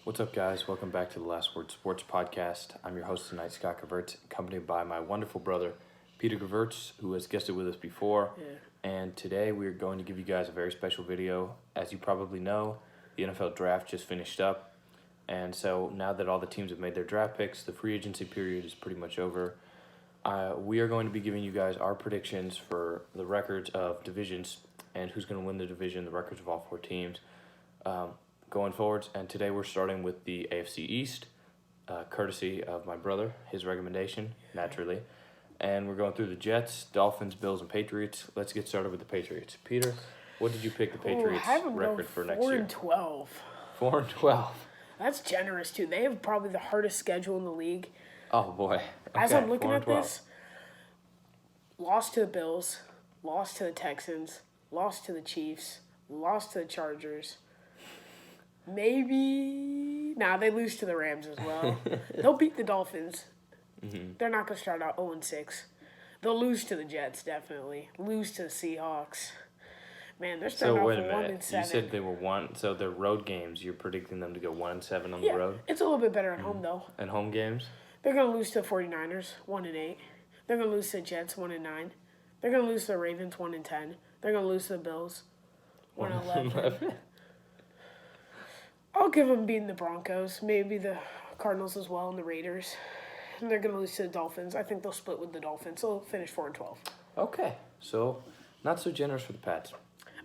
What's up, guys? Welcome back to the Last Word Sports Podcast. I'm your host tonight, Scott Gavertz, accompanied by my wonderful brother, Peter Gavertz, who has guested with us before. And today we're going to give you guys a very special video. As you probably know, the NFL draft just finished up. And so now that all the teams have made their draft picks, the free agency period is pretty much over. We are going to be giving you guys our predictions for the records of divisions and who's going to win the division, the records of all four teams. Going forwards, and today we're starting with the AFC East, courtesy of my brother, his recommendation, naturally. And we're going through the Jets, Dolphins, Bills, and Patriots. Let's get started with the Patriots. Peter, what did you pick the Patriots record for next year? 4-12. 4-12. That's generous, too. They have probably the hardest schedule in the league. Oh, boy. Okay, as I'm looking at this, lost to the Bills, lost to the Texans, lost to the Chiefs, lost to the Chargers. Maybe... they lose to the Rams as well. They'll beat the Dolphins. Mm-hmm. They're not going to start out 0-6. They'll lose to the Jets, definitely. Lose to the Seahawks. Man, they're starting off 1-7. You said they were so their road games, you're predicting them to go 1-7 on the road? It's a little bit better at home, though. And home games? They're going to lose to the 49ers, 1-8. They're going to lose to the Jets, 1-9. They're going to lose to the Ravens, 1-10. They're going to lose to the Bills, 1-11. I'll give them beating the Broncos, maybe the Cardinals as well, and the Raiders. And they're going to lose to the Dolphins. I think they'll split with the Dolphins. So they'll finish 4-12. Okay. So, not so generous for the Pats.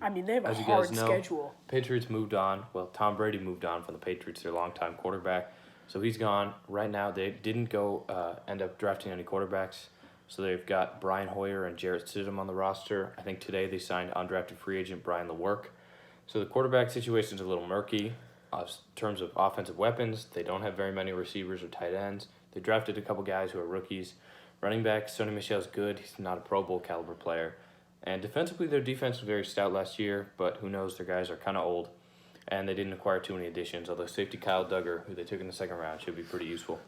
I mean, they have a hard schedule. Patriots moved on. Well, Tom Brady moved on from the Patriots, their longtime quarterback. So he's gone. Right now, they didn't go end up drafting any quarterbacks. So they've got Brian Hoyer and Jarrett Stidham on the roster. I think today they signed undrafted free agent Brian Lewerke. So the quarterback situation is a little murky. In terms of offensive weapons, they don't have very many receivers or tight ends. They drafted a couple guys who are rookies. Running back, Sonny Michel's good. He's not a Pro Bowl caliber player. And defensively, their defense was very stout last year, but who knows, their guys are kind of old. And they didn't acquire too many additions, although safety Kyle Duggar, who they took in the second round, should be pretty useful.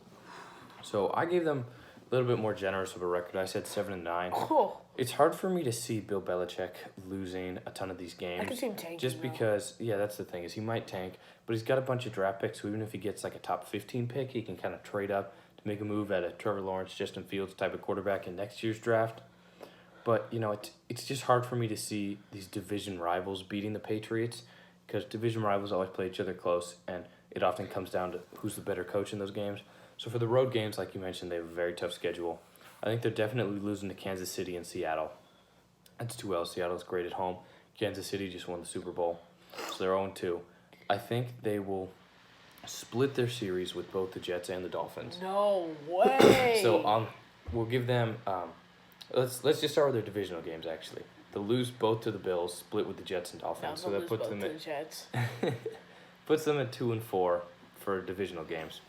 So I gave them a little bit more generous of a record. I said 7-9. Oh. It's hard for me to see Bill Belichick losing a ton of these games. I can see him tanking. Just because, that's the thing, is he might tank, but he's got a bunch of draft picks, so even if he gets like a top 15 pick, he can kind of trade up to make a move at a Trevor Lawrence, Justin Fields type of quarterback in next year's draft. But, it's just hard for me to see these division rivals beating the Patriots because division rivals always play each other close, and it often comes down to who's the better coach in those games. So for the road games, like you mentioned, they have a very tough schedule. I think they're definitely losing to Kansas City and Seattle. That's 2-L. Seattle's great at home. Kansas City just won the Super Bowl, so they're 0-2. I think they will split their series with both the Jets and the Dolphins. No way. So we'll give them. Let's just start with their divisional games. Actually, they'll lose both to the Bills, split with the Jets and Dolphins. So that puts them at Jets. puts them at 2-4 for divisional games,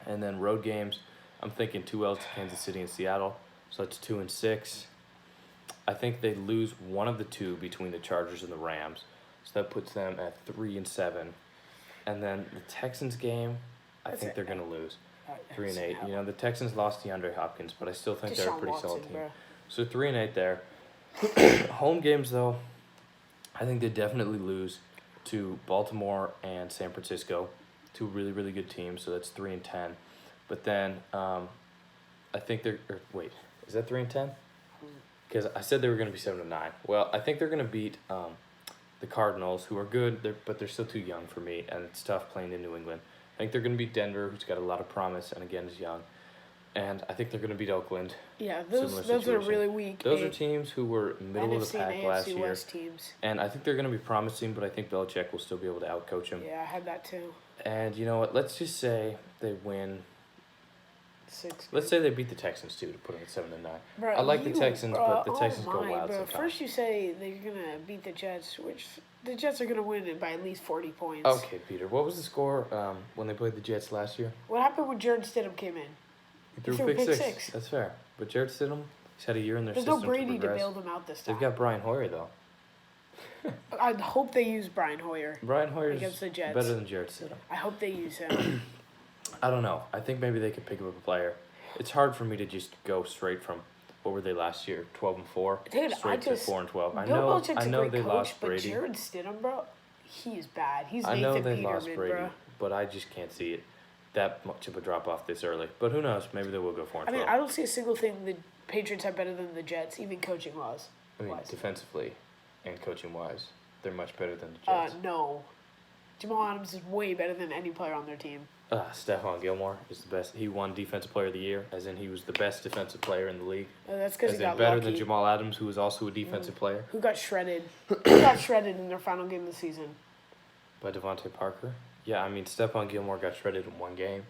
and then road games. I'm thinking 2-Ls to Kansas City and Seattle, so that's 2-6. I think they lose one of the two between the Chargers and the Rams, so that puts them at 3-7. And then the Texans game, I think they're going to lose 3-8. The Texans lost DeAndre Hopkins, but I still think they're a pretty solid team. Bro. So 3-8 there. Home games, though, I think they definitely lose to Baltimore and San Francisco, two really, really good teams, so that's 3-10. But then, I think wait, is that 3-10? Because I said they were going to be 7-9. Well, I think they're going to beat the Cardinals, who are good, but they're still too young for me, and it's tough playing in New England. I think they're going to beat Denver, who's got a lot of promise, and again is young. And I think they're going to beat Oakland. Yeah, those are really weak. Those are teams who were middle of the pack last year. West teams. And I think they're going to be promising, but I think Belichick will still be able to outcoach them. Yeah, I had that too. And you know what? Let's just say they win. 6. Let's say they beat the Texans, too, to put them at 7-9. Bro, I like the Texans, but the Texans go wild sometimes. First you say they're going to beat the Jets, which the Jets are going to win it by at least 40 points. Okay, Peter. What was the score when they played the Jets last year? What happened when Jarrett Stidham came in? He threw pick six. That's fair. But Jarrett Stidham, he's had a year in their system. There's no Brady to bail them out this time. They've got Brian Hoyer, though. I hope they use Brian Hoyer. Brian Hoyer's against the Jets. Better than Jarrett Stidham. I hope they use him. I don't know. I think maybe they could pick up a player. It's hard for me to just go straight from what were they last year, 12-4, straight to 4-12. I know they lost Brady. But Jarrett Stidham, bro, he is bad. He's I Nathan know they Peterman, lost Brady, bro. but I just can't see it that much of a drop off this early. But who knows? Maybe they will go 4-12. I mean, I don't see a single thing the Patriots have better than the Jets, even coaching wise. Defensively and coaching wise, they're much better than the Jets. No. Jamal Adams is way better than any player on their team. Stephon Gilmore is the best. He won Defensive Player of the Year, as in he was the best defensive player in the league. That's because he got better lucky. than Jamal Adams, who was also a defensive player. Who got shredded? Who got shredded in their final game of the season? By Devontae Parker? Yeah, I mean, Stephon Gilmore got shredded in one game,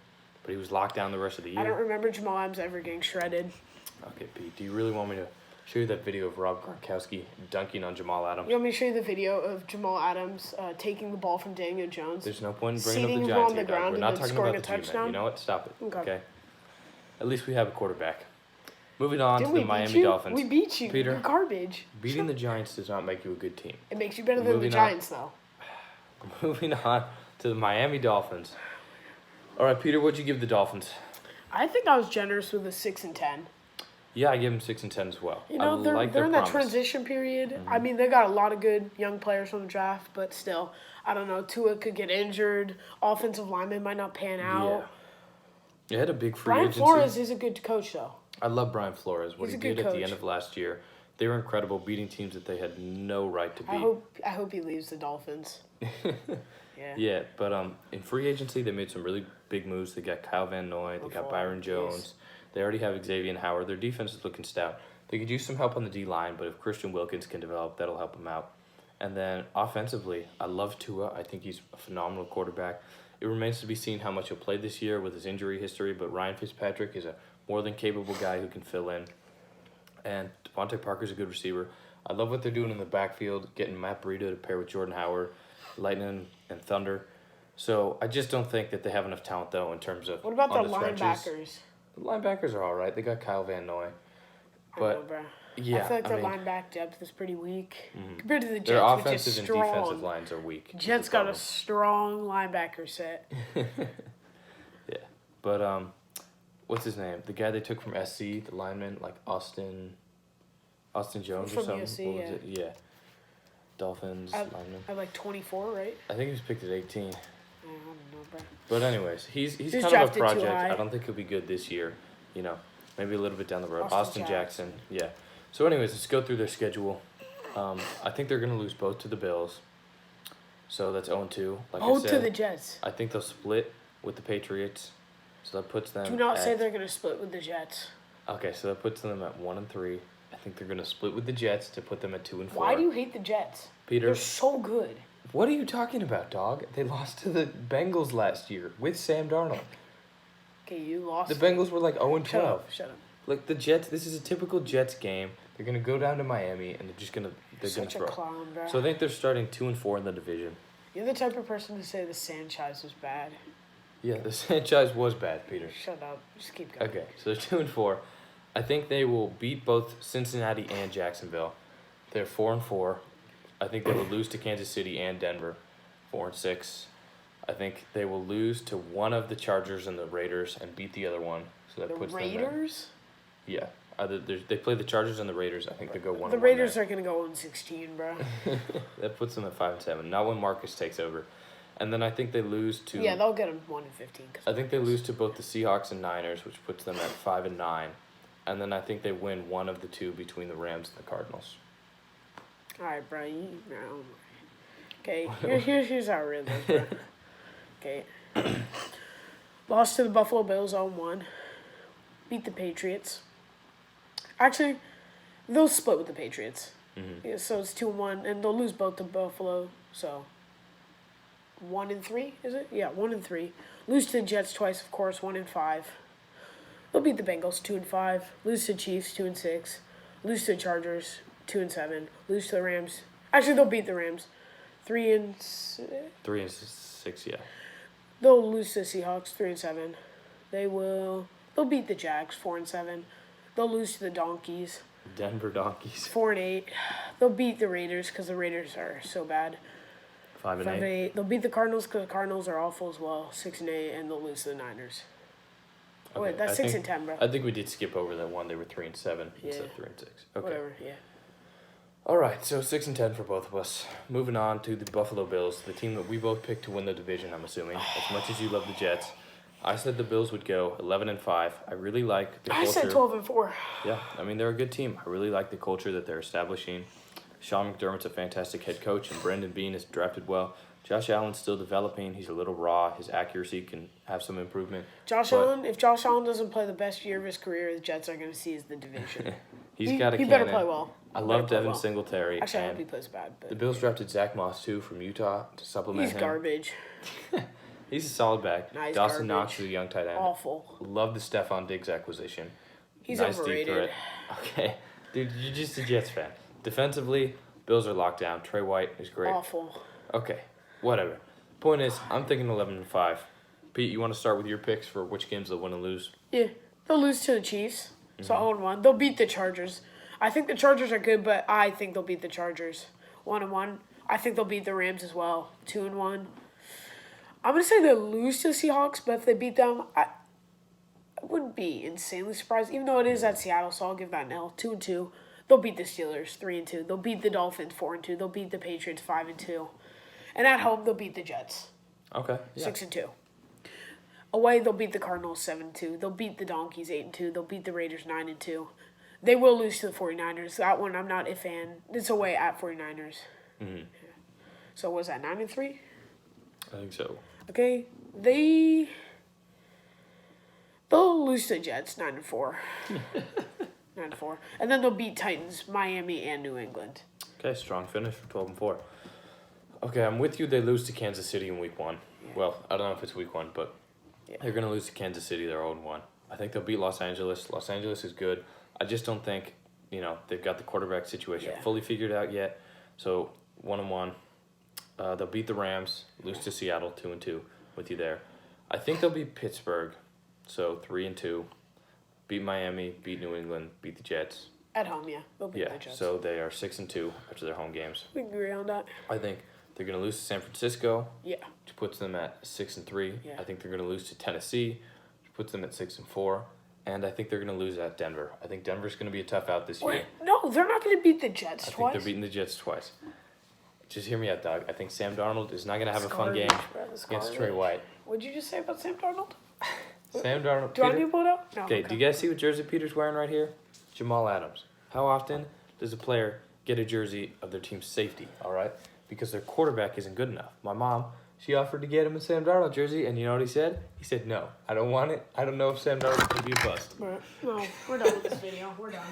but he was locked down the rest of the year. I don't remember Jamal Adams ever getting shredded. Okay, Pete, do you really want me to show you that video of Rob Gronkowski dunking on Jamal Adams? You want me to show you the video of Jamal Adams taking the ball from Daniel Jones? There's no point in bringing seating up the him Giants on the here, dog. ground We're and not then talking scoring about a the team, man. touchdown? You know what? Stop it. Okay. At least we have a quarterback. Moving on Didn't to the we beat Miami you? Dolphins. We beat you. Peter, You're garbage. beating the Giants does not make you a good team. It makes you better than the Moving Giants, though. Moving on to the Miami Dolphins. All right, Peter, what'd you give the Dolphins? I think I was generous with a 6-10. Yeah, I give them 6-10 as well. You know, they're in that transition period. Mm-hmm. I mean, they got a lot of good young players from the draft, but still, I don't know. Tua could get injured. Offensive linemen might not pan out. Yeah. They had a big free Brian agency. Flores is a good coach, though. I love Brian Flores. What He's he a good did at the coach. end of last year, they were incredible, beating teams that they had no right to beat. I hope he leaves the Dolphins. Yeah. Yeah, but in free agency, they made some really big moves. They got Kyle Van Noy. They got Byron Jones. They already have Xavier Howard. Their defense is looking stout. They could use some help on the D-line, but if Christian Wilkins can develop, that'll help them out. And then offensively, I love Tua. I think he's a phenomenal quarterback. It remains to be seen how much he'll play this year with his injury history, but Ryan Fitzpatrick is a more than capable guy who can fill in. And Devontae Parker's a good receiver. I love what they're doing in the backfield, getting Matt Breida to pair with Jordan Howard, Lightning and Thunder. So I just don't think that they have enough talent, though, in terms of What about on the trenches. linebackers? The linebackers are all right. They got Kyle Van Noy. I know, But, bro. yeah, I feel like I their mean, lineback depth is pretty weak compared to the Jets, their which offensive is and strong. defensive lines are weak. is Jets the got a problem. strong linebacker set. Yeah. But, what's his name? The guy they took from SC, the lineman, like Austin Jones From or something? USC, What was it? Yeah. Dolphins lineman. At like 24, right? I think he was picked at 18. I don't know, bro. But anyways, he's kind of a drafted too project. high. I don't think he'll be good this year. You know, maybe a little bit down the road. Austin Austin Jackson. Yeah. So anyways, let's go through their schedule. I think they're going to lose both to the Bills. So that's 0-2. Like I said, To the Jets. I think they'll split with the Patriots. So that puts them Do not say at- they're going to split with the Jets. Okay, so that puts them at 1-3. I think they're going to split with the Jets to put them at 2-4. Why do you hate the Jets? Peter, They're so good. what are you talking about, dog? They lost to the Bengals last year with Sam Darnold. Okay, you lost. The Bengals were like 0-12. Shut up. Like the Jets, this is a typical Jets game. They're gonna go down to Miami and they're Such a gonna throw. clown, bro. So I think they're starting 2-4 in the division. You're the type of person to say the Sanchez was bad. Yeah, the franchise was bad, Peter. Shut up. Just keep going. Okay, so they're 2-4. I think they will beat both Cincinnati and Jacksonville. They're 4-4. I think they will lose to Kansas City and Denver, 4-6. I think they will lose to one of the Chargers and the Raiders and beat the other one. So that The puts Raiders? them at, yeah. They play the Chargers and the Raiders. I think they go 1-1. The Raiders there. are going to go 1-16, bro. That puts them at 5-7. Not when Marcus takes over. And then I think they lose to. Yeah, they'll get them 1-15. I think they lose to both the Seahawks and Niners, which puts them at 5-9. And then I think they win one of the two between the Rams and the Cardinals. All right, bro. Okay, here's how it really is, bro. Okay. Lost to the Buffalo Bills 0-1. Beat the Patriots. Actually, they'll split with the Patriots. Mm-hmm. Yeah, so it's 2-1, and they'll lose both to Buffalo. So 1-3, is it? Yeah, 1-3. Lose to the Jets twice, of course. 1-5. They'll beat the Bengals 2-5. Lose to the Chiefs 2-6. Lose to the Chargers 2-7. Lose to the Rams. Actually, they'll beat the Rams 3-6. 3-6, yeah. They'll lose to the Seahawks 3-7. They'll beat the Jags 4-7. They'll lose to the Donkeys Denver Donkeys. 4-8. They'll beat the Raiders because the Raiders are so bad. 5-8. 5-8. They'll beat the Cardinals because the Cardinals are awful as well. 6-8, and they'll lose to the Niners. Oh, wait, that's 6-10, bro. I think we did skip over that one. They were 3-7 Yeah. instead of 3-6. Okay. Whatever, yeah. All right, so 6-10 for both of us. Moving on to the Buffalo Bills, the team that we both picked to win the division, I'm assuming. As much as you love the Jets. I said the Bills would go 11-5. I really like the culture. I said 12-4. Yeah, I mean, they're a good team. I really like the culture that they're establishing. Sean McDermott's a fantastic head coach, and Brandon Beane is drafted well. Josh Allen's still developing. He's a little raw. His accuracy can have some improvement. If Josh Allen doesn't play the best year of his career, the Jets are going to seize the division. He better play well. I love Devin Singletary. Actually, I hope he plays bad. But the Bills drafted Zach Moss, too, from Utah to supplement him. He's garbage. He's a solid back. Nah, Dawson Knox is a young tight end. Awful. Love the Stephon Diggs acquisition. He's nice overrated. Deep threat. Okay. Dude, you're just a Jets fan. Defensively, Bills are locked down. Trey White is great. Awful. Okay. Whatever. Point is, I'm thinking 11-5. Pete, you want to start with your picks for which games they'll win and lose? Yeah. They'll lose to the Chiefs. So 0-1. They'll beat the Chargers. I think the Chargers are good, but I think they'll beat the Chargers. 1-1. I think they'll beat the Rams as well. 2-1. I'm going to say they'll lose to the Seahawks, but if they beat them, I wouldn't be insanely surprised, even though it is at Seattle, so I'll give that an L. 2-2. They'll beat the Steelers 3-2. They'll beat the Dolphins 4-2. They'll beat the Patriots 5-2. And at home, they'll beat the Jets. Okay. Yeah. 6-2. Away, they'll beat the Cardinals 7-2. They'll beat the Donkeys 8-2. They'll beat the Raiders 9-2. They will lose to the 49ers. That one, I'm not a fan. It's away at 49ers. Mm-hmm. Yeah. So, was that 9-3? I think so. Okay. They'll lose to the Jets 9-4. 9-4. And then they'll beat Titans, Miami, and New England. Okay, strong finish for 12-4. Okay, I'm with you. They lose to Kansas City in week 1. Yeah. Well, I don't know if it's week 1, but they're going to lose to Kansas City. They're 0-1. I think they'll beat Los Angeles. Los Angeles is good. I just don't think, they've got the quarterback situation fully figured out yet. So, 1-1. They'll beat the Rams, lose to Seattle 2-2. With you there. I think they'll beat Pittsburgh, so 3-2. Beat Miami, beat New England, beat the Jets. At home, yeah. They'll beat the Jets. So they are 6-2 after their home games. We can agree on that. I think they're going to lose to San Francisco. Yeah. Which puts them at 6-3. Yeah. I think they're going to lose to Tennessee, which puts them at 6-4. And I think they're going to lose at Denver. I think Denver's going to be a tough out this year. No, they're not going to beat the Jets twice. I think they're beating the Jets twice. Just hear me out, dog. I think Sam Darnold is not going to have a fun game against Trey White. What'd you just say about Sam Darnold? Sam Darnold. Do I need to pull it up? No. Okay, do you guys see what jersey Peter's wearing right here? Jamal Adams. How often does a player get a jersey of their team's safety, all right? Because their quarterback isn't good enough. My mom, she offered to get him a Sam Darnold jersey, and you know what he said? He said, no, I don't want it. I don't know if Sam Darnold's going to be a bust. No, we're done with this video. We're done.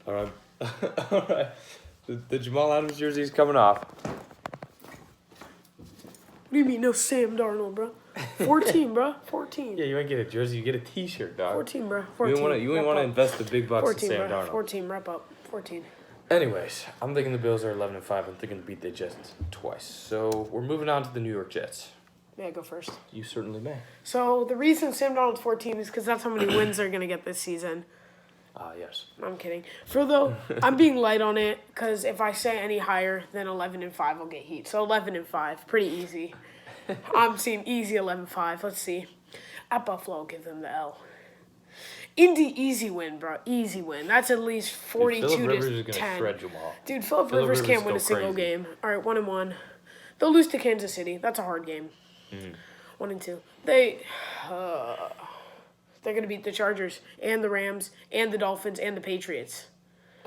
All right. All right. The Jamal Adams jersey is coming off. What do you mean, no Sam Darnold, bro? 14, bro. 14. Yeah, you ain't get a jersey. You get a T-shirt, dog. 14, bro. 14. You ain't want to invest the big bucks 14, in Sam bro. Darnold. 14, wrap up. 14. Anyways, I'm thinking the Bills are 11-5. I'm thinking to beat the Jets twice. So we're moving on to the New York Jets. May I go first? You certainly may. So the reason Sam Darnold's 14 is because that's how many wins they're going to get this season. Yes. I'm kidding. I'm being light on it because if I say any higher than 11-5, I'll get heat. So 11-5, pretty easy. I'm seeing easy 11-5. Let's see. At Buffalo, I'll give them the L. Indy, easy win, bro. Easy win. That's at least 42 Phillip Rivers to is gonna 10. shred Jamal. Dude, Phillip Rivers can't win a single game. All right, 1-1. They'll lose to Kansas City. That's a hard game. 1-2. They're going to beat the Chargers and the Rams and the Dolphins and the Patriots.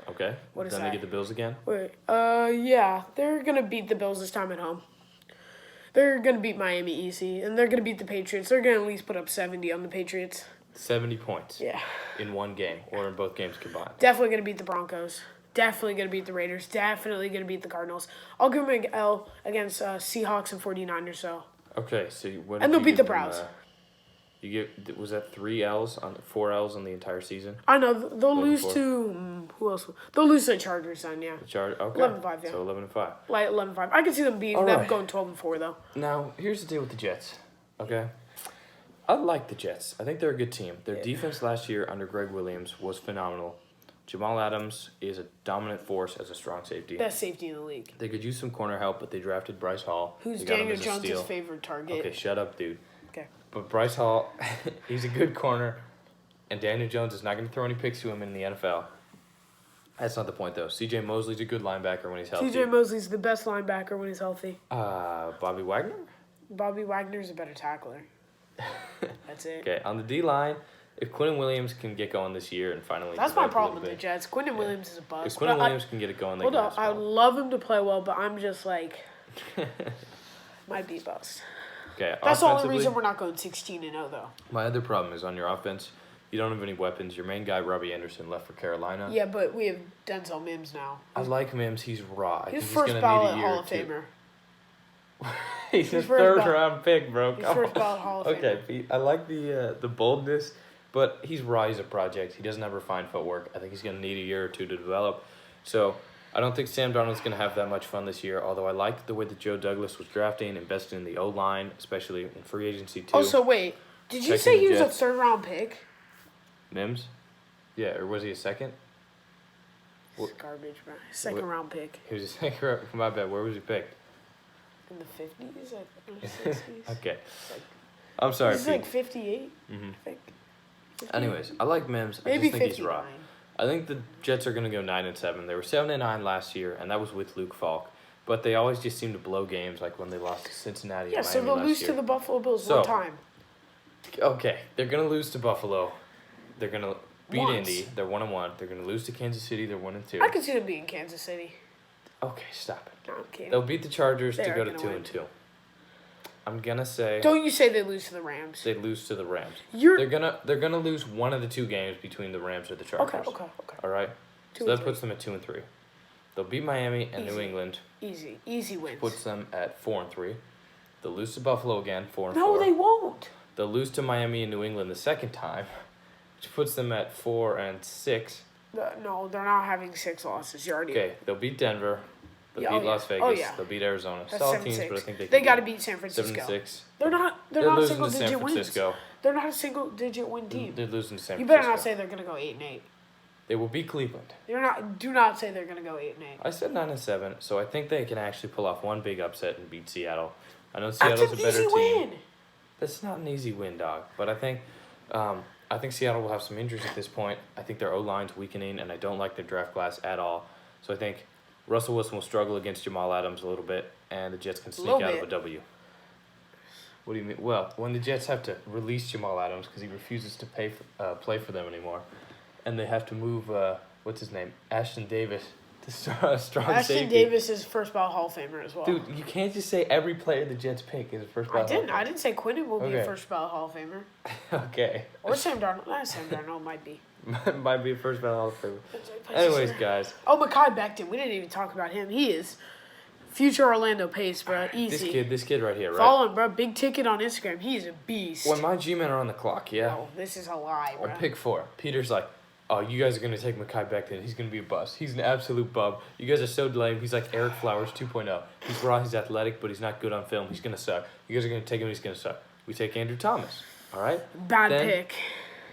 Okay. What is then that? they get the Bills again? Yeah. They're going to beat the Bills this time at home. They're going to beat Miami easy, and they're going to beat the Patriots. They're going to at least put up 70 on the Patriots. 70 points. Yeah. In one game or in both games combined. Definitely going to beat the Broncos. Definitely going to beat the Raiders. Definitely going to beat the Cardinals. I'll give them an L against Seahawks and 49ers, so. Okay, so what and they'll beat the Browns. Was that 4 L's on the entire season? I know. They'll lose to who else? They'll lose to the Chargers then, yeah. Okay. 11-5, yeah. So 11-5. Like 11-5. I can see them going 12-4 though. Now, here's the deal with the Jets. Okay? I like the Jets. I think they're a good team. Their defense last year under Greg Williams was phenomenal. Jamal Adams is a dominant force as a strong safety. Best safety in the league. They could use some corner help, but they drafted Bryce Hall. Who's Daniel Jones' favorite target? Okay, shut up, dude. Okay. But Bryce Hall, he's a good corner, and Daniel Jones is not going to throw any picks to him in the NFL. That's not the point, though. C.J. Mosley's a good linebacker when he's healthy. C.J. Mosley's the best linebacker when he's healthy. Bobby Wagner? Bobby Wagner's a better tackler. That's it. Okay, on the D-line, if Quinnen Williams can get going this year and finally... That's my problem with the Jets. Quinnen Williams is a bust. If Quinnen Williams can get it going, they hold can on, I would love him to play well, but I'm just like... might be a bust. Okay, that's the only reason we're not going 16-0, though. My other problem is on your offense, you don't have any weapons. Your main guy, Robbie Anderson, left for Carolina. Yeah, but we have Denzel Mims now. I like Mims. He's raw. He's first ballot Hall of Famer. He's a third-round pick, bro. He's first ballot Hall of Famer. Okay, I like the boldness, but he's raw. He's a project. He doesn't have refined footwork. I think he's going to need a year or two to develop. So I don't think Sam Darnold's going to have that much fun this year, although I like the way that Joe Douglas was drafting, investing in the O-line, especially in free agency, too. Oh, so wait. Did you say he was a third-round pick? Mims? Yeah, or was he a second? It's garbage, bro. Second-round pick. He was a second round. My bad. Where was he picked? In the 50s, or 60s. Okay. I'm sorry, He's like 58, I think. Anyways, I like Mims. Maybe I just think 59. he's raw. I think the Jets are going to go 9-7. They were 7-9 last year, and that was with Luke Falk. But they always just seem to blow games, like when they lost to Cincinnati. Yeah, so they'll lose to the Buffalo Bills one time. Okay, they're going to lose to Buffalo. They're going to beat Indy. They're 1-1. They're going to lose to Kansas City. They're 1-2. I can see them beating Kansas City. Okay, stop it. No, I'm kidding. They'll beat the Chargers to go to 2-2. I'm gonna say. Don't you say they lose to the Rams? They lose to the Rams. They're gonna lose one of the two games between the Rams or the Chargers. Okay. All right. So that puts them at 2-3. They'll beat Miami and New England. Easy wins. Puts them at 4-3. They'll lose to Buffalo again, 4-4. No, they won't. They'll lose to Miami and New England the second time, which puts them at 4-6. No, they're not having 6 losses. You already. Okay, they'll beat Denver. They'll beat Las Vegas. Oh, yeah. They'll beat Arizona. That's Solid teams, but I think they got to beat San Francisco. 7-6. They're not losing to San single-digit wins. Francisco. They're not a single-digit win team. They're losing to San Francisco. You better not say they're gonna go 8-8. They will beat Cleveland. Do not say they're gonna go 8-8. I said 9-7, so I think they can actually pull off one big upset and beat Seattle. I know Seattle's a better team. Win. That's not an easy win, dog. But I think Seattle will have some injuries at this point. I think their O-line's weakening, and I don't like their draft class at all. So I think Russell Wilson will struggle against Jamal Adams a little bit, and the Jets can sneak out of a W. What do you mean? Well, when the Jets have to release Jamal Adams because he refuses to play for them anymore, and they have to move, what's his name, Ashton Davis, to start a strong safety. Ashton Davis is first ballot Hall of Famer as well. Dude, you can't just say every player the Jets pick is a first ballot Hall of Famer. I didn't say Quinnen will be a first ballot Hall of Famer. Okay. Or Sam Darnold. Sam Darnold might be. Might be a first ballot Hall of Famer. Anyways, guys. Oh, Mekhi Becton. We didn't even talk about him. He is future Orlando Pace, bro. Easy. This kid right here, right? Follow him, bro. Big ticket on Instagram. He is a beast. When my G-men are on the clock, yeah. No, this is a lie, bro. On pick 4, Peter's like, oh, you guys are going to take Mekhi Becton. He's going to be a bust. He's an absolute bub. You guys are so lame. He's like Eric Flowers 2.0. He's raw, he's athletic, but he's not good on film. He's going to suck. You guys are going to take him, he's going to suck. We take Andrew Thomas, all right? Bad pick.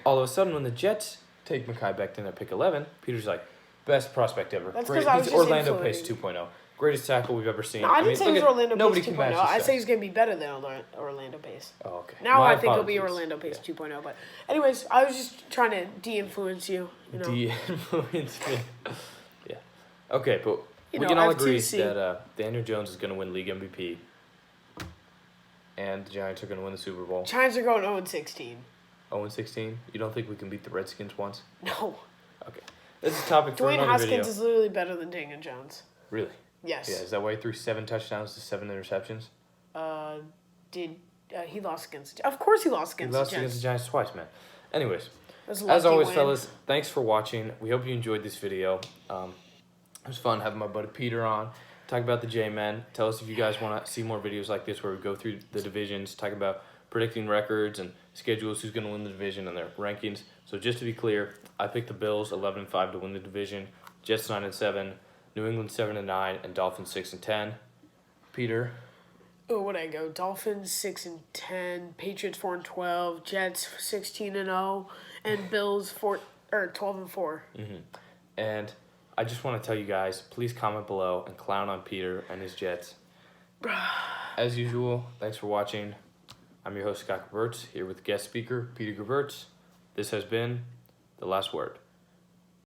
All of a sudden, when the Jets take Mekhi Becton at pick 11, Peter's like, best prospect ever. That's because I was just Orlando Pace 2.0. Greatest tackle we've ever seen. No, I didn't say he was Orlando Pace 2.0. I say he's going to be better than Orlando Pace. Oh, okay. Now I think he'll be Orlando Pace 2.0. But anyways, I was just trying to de-influence you. De-influence me. Yeah. Okay, but we can all agree that Daniel Jones is going to win league MVP. And the Giants are going to win the Super Bowl. Giants are going 0-16. 0-16? You don't think we can beat the Redskins once? No. Okay. This is a topic for another video. Dwayne Haskins is literally better than Daniel Jones. Really? Yes. Yeah, is that why he threw 7 touchdowns to 7 interceptions? He lost against... Of course he lost against the Giants. He lost against the Giants twice, man. Anyways, as always, fellas, thanks for watching. We hope you enjoyed this video. It was fun having my buddy Peter on, talk about the J-Men. Tell us if you guys want to see more videos like this where we go through the divisions, talk about predicting records and schedules, who's going to win the division and their rankings. So just to be clear, I picked the Bills 11-5 to win the division, Jets 9-7, New England 7-9, and Dolphins 6-10. Peter. Oh, what'd I go? Dolphins 6-10, Patriots 4-12, Jets 16-0, and Bills 12-4. And I just want to tell you guys, please comment below and clown on Peter and his Jets. As usual, thanks for watching. I'm your host, Scott Gebertz, here with guest speaker, Peter Gebertz. This has been The Last Word.